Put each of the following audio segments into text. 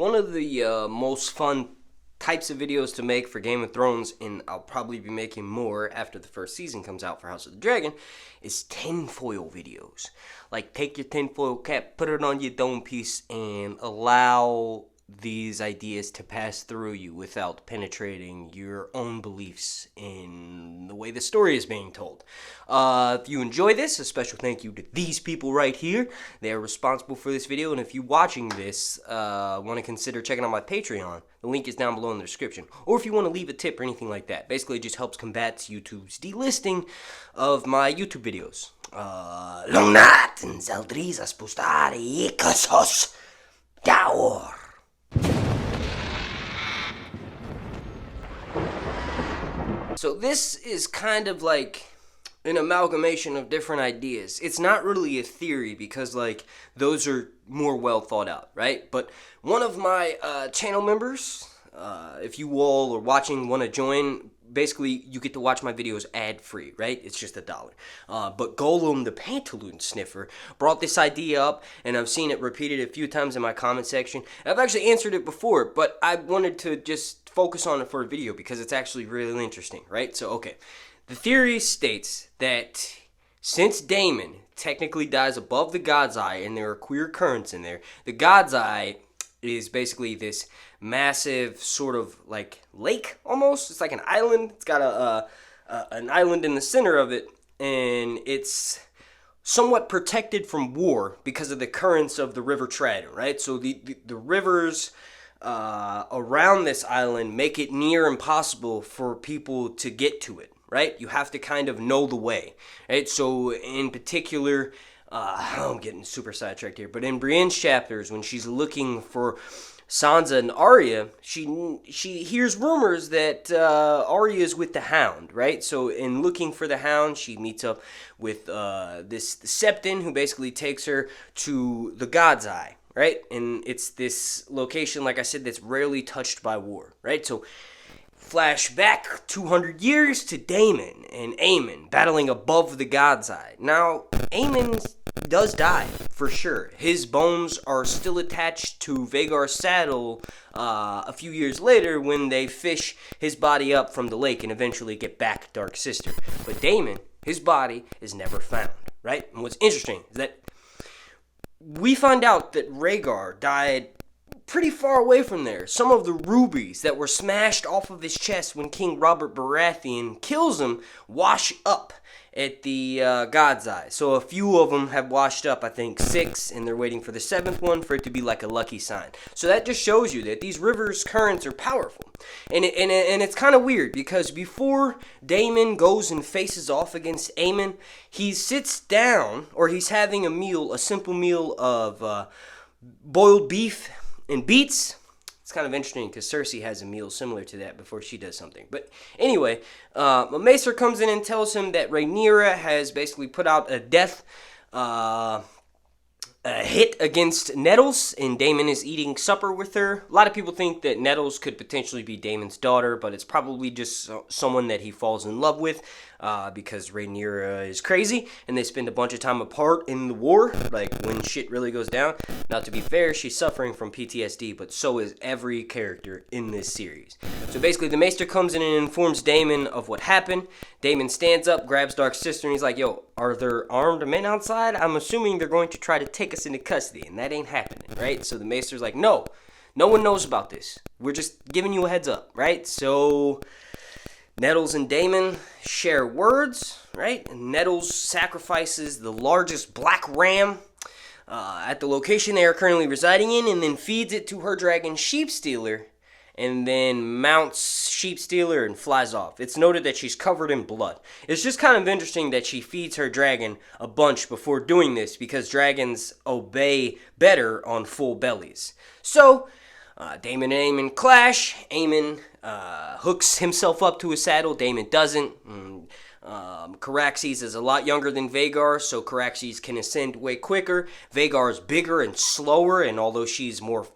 one of the most fun types of videos to make for Game of Thrones, and I'll probably be making more after the first season comes out for House of the Dragon, is tinfoil videos. Like, take your tinfoil cap, put it on your dome piece, and allow these ideas to pass through you without penetrating your own beliefs in the way the story is being told. If you enjoy this, a special thank you to these people right here. They are responsible for this video, and if you're watching this, want to consider checking out my Patreon, the link is down below in the description. Or if you want to leave a tip or anything like that. Basically, it just helps combat YouTube's delisting of my YouTube videos. Long night and Zeldriza spustare ikasos daor. So this is kind of like an amalgamation of different ideas. It's not really a theory because, like, those are more well thought out, right? But one of my channel members, if you all are watching, want to join, basically you get to watch my videos ad-free, right? It's just $1. But Gholam, the Pantaloon Sniffer, brought this idea up, and I've seen it repeated a few times in my comment section. I've actually answered it before, but I wanted to just focus on it for a video because it's actually really interesting, right? So, okay. The theory states that since Daemon technically dies above the God's Eye, and there are queer currents in there, the God's Eye is basically this massive sort of like lake almost. It's like an island. It's got an island in the center of it, and it's somewhat protected from war because of the currents of the River Trident, right? So the rivers around this island make it near impossible for people to get to it, right? You have to kind of know the way, right? So in particular, I'm getting super sidetracked here, but in Breanne's chapters, when she's looking for Sansa and Arya, she hears rumors that Arya is with the Hound, right? So in looking for the Hound, she meets up with this Septon, who basically takes her to the God's Eye, right? And it's this location, like I said, that's rarely touched by war, right? So flash back 200 years to Daemon and Aemon battling above the God's Eye. Now, Aemon does die, for sure. His bones are still attached to Vhagar's saddle a few years later when they fish his body up from the lake and eventually get back Dark Sister. But Daemon, his body is never found, right? And what's interesting is that we find out that Rhaegar died pretty far away from there. Some of the rubies that were smashed off of his chest when King Robert Baratheon kills him wash up at the God's Eye. So a few of them have washed up, I think 6, and they're waiting for the 7th one for it to be like a lucky sign. So that just shows you that these rivers' currents are powerful. And it's kind of weird because before Daemon goes and faces off against Aemon, he sits down, or he's having a meal, a simple meal of boiled beef and beets. It's kind of interesting because Cersei has a meal similar to that before she does something. But anyway, a Maester comes in and tells him that Rhaenyra has basically put out a death hit against Nettles, and Daemon is eating supper with her. A lot of people think that Nettles could potentially be Daemon's daughter, but it's probably just someone that he falls in love with because Rhaenyra is crazy, and they spend a bunch of time apart in the war, like when shit really goes down. Now, to be fair, she's suffering from PTSD, but so is every character in this series. So basically, the Maester comes in and informs Daemon of what happened. Daemon stands up, grabs Dark Sister, and he's like, yo, are there armed men outside? I'm assuming they're going to try to take us into custody, and that ain't happening, right? So the Maester's like, no one knows about this. We're just giving you a heads up, right? So Nettles and Daemon share words, right? And Nettles sacrifices the largest black ram at the location they are currently residing in, and then feeds it to her dragon Sheepstealer, and then mounts Sheepstealer and flies off. It's noted that she's covered in blood. It's just kind of interesting that she feeds her dragon a bunch before doing this, because dragons obey better on full bellies. So Daemon and Aemon clash. Aemon hooks himself up to his saddle. Daemon doesn't. Caraxes is a lot younger than Vhagar, so Caraxes can ascend way quicker. Vhagar is bigger and slower, and although she's more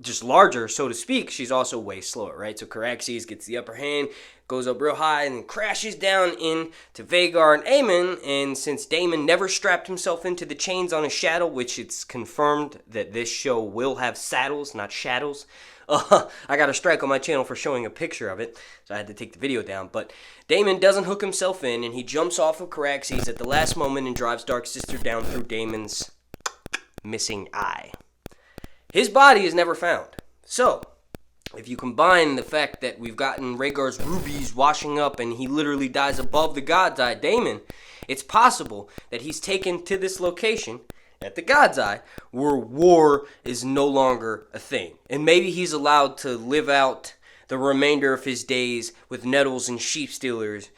just larger, so to speak, she's also way slower, right? So Caraxes gets the upper hand, goes up real high, and crashes down into Vhagar and Aemon. And since Daemon never strapped himself into the chains on his shadow, which it's confirmed that this show will have saddles, not shadows. I got a strike on my channel for showing a picture of it, so I had to take the video down. But Daemon doesn't hook himself in, and he jumps off of Caraxes at the last moment and drives Dark Sister down through Daemon's missing eye. His body is never found. So, if you combine the fact that we've gotten Rhaegar's rubies washing up and he literally dies above the God's Eye, Daemon, it's possible that he's taken to this location at the God's Eye where war is no longer a thing. And maybe he's allowed to live out the remainder of his days with nettles and sheep stealers,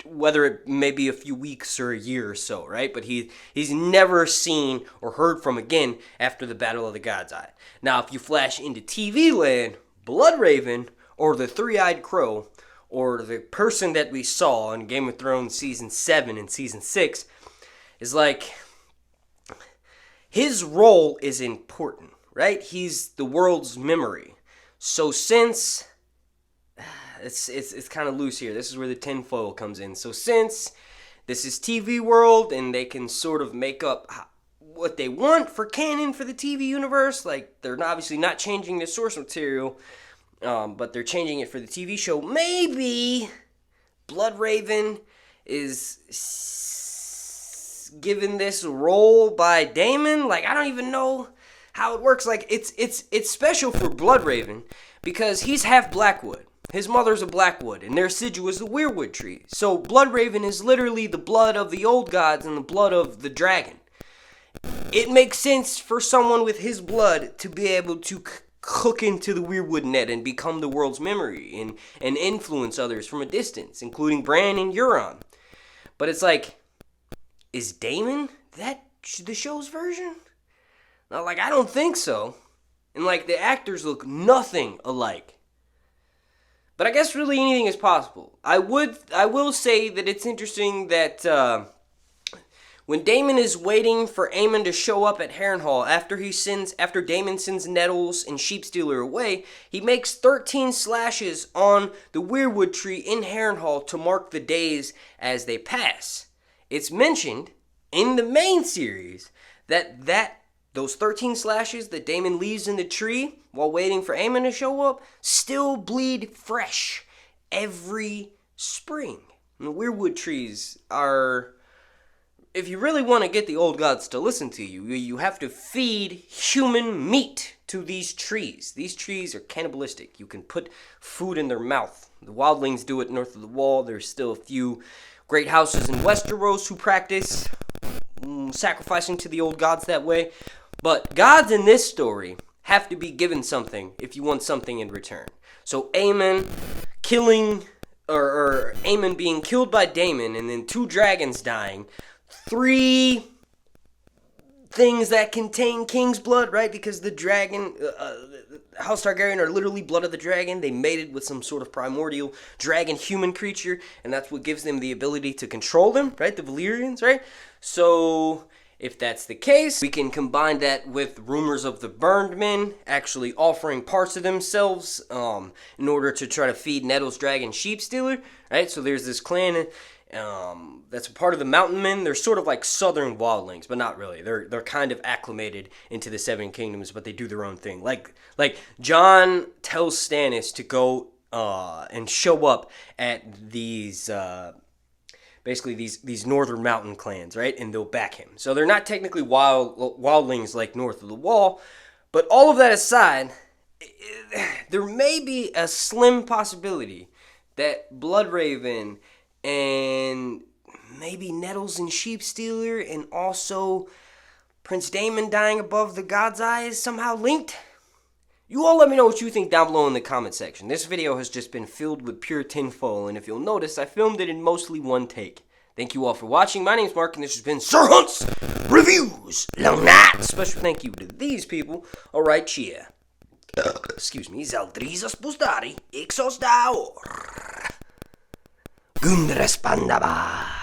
whether it may be a few weeks or a year or so, right? But he's never seen or heard from again after the Battle of the God's Eye. Now, if you flash into TV land, Bloodraven, or the Three-Eyed Crow, or the person that we saw in Game of Thrones Season 7 and Season 6, is like, his role is important, right? He's the world's memory. So since, it's kind of loose here. This is where the tinfoil comes in. So since this is TV world and they can sort of make up what they want for canon for the TV universe, like they're obviously not changing the source material, but they're changing it for the TV show. Maybe Bloodraven is given this role by Daemon. Like, I don't even know how it works. Like, it's special for Bloodraven because he's half Blackwood. His mother's a Blackwood, and their sigil is the Weirwood tree. So Bloodraven is literally the blood of the old gods and the blood of the dragon. It makes sense for someone with his blood to be able to cook into the Weirwood net and become the world's memory and influence others from a distance, including Breanne and Euron. But it's like, is Daemon that the show's version? No, like, I don't think so. And like, the actors look nothing alike. But I guess really anything is possible. I will say that it's interesting that when Daemon is waiting for Aemon to show up at Harrenhal after Daemon sends Nettles and Sheepstealer away, he makes 13 slashes on the Weirwood tree in Harrenhal to mark the days as they pass. It's mentioned in the main series that those 13 slashes that Daemon leaves in the tree while waiting for Aemon to show up still bleed fresh every spring. And the Weirwood trees are, if you really want to get the old gods to listen to you, you have to feed human meat to these trees. These trees are cannibalistic. You can put food in their mouth. The wildlings do it north of the wall. There's still a few great houses in Westeros who practice sacrificing to the old gods that way. But gods in this story have to be given something if you want something in return. So Aemon Aemon being killed by Daemon, and then 2 dragons dying, 3 things that contain king's blood, right? Because the dragon, House Targaryen are literally blood of the dragon. They mated with some sort of primordial dragon human creature, and that's what gives them the ability to control them, right? The Valyrians, right? So if that's the case, we can combine that with rumors of the burned men actually offering parts of themselves in order to try to feed Nettles Dragon Sheepstealer, right? So there's this clan that's a part of the Mountain Men. They're sort of like southern wildlings, but not really. They're kind of acclimated into the Seven Kingdoms, but they do their own thing. Like Jon tells Stannis to go and show up at these basically these northern mountain clans, right? And they'll back him. So they're not technically wildlings like north of the wall, but all of that aside, there may be a slim possibility that Bloodraven and maybe Nettles and Sheepstealer and also Prince Daemon dying above the God's Eye is somehow linked. You all let me know what you think down below in the comment section. This video has just been filled with pure tinfoil, and if you'll notice, I filmed it in mostly one take. Thank you all for watching. My name's Mark, and this has been Sir Hunt's Reviews. Long night. Special thank you to these people. Alright, cheer. Excuse me. Zaldrizas Bustari. Ixos Daor. Gundres Pandaba.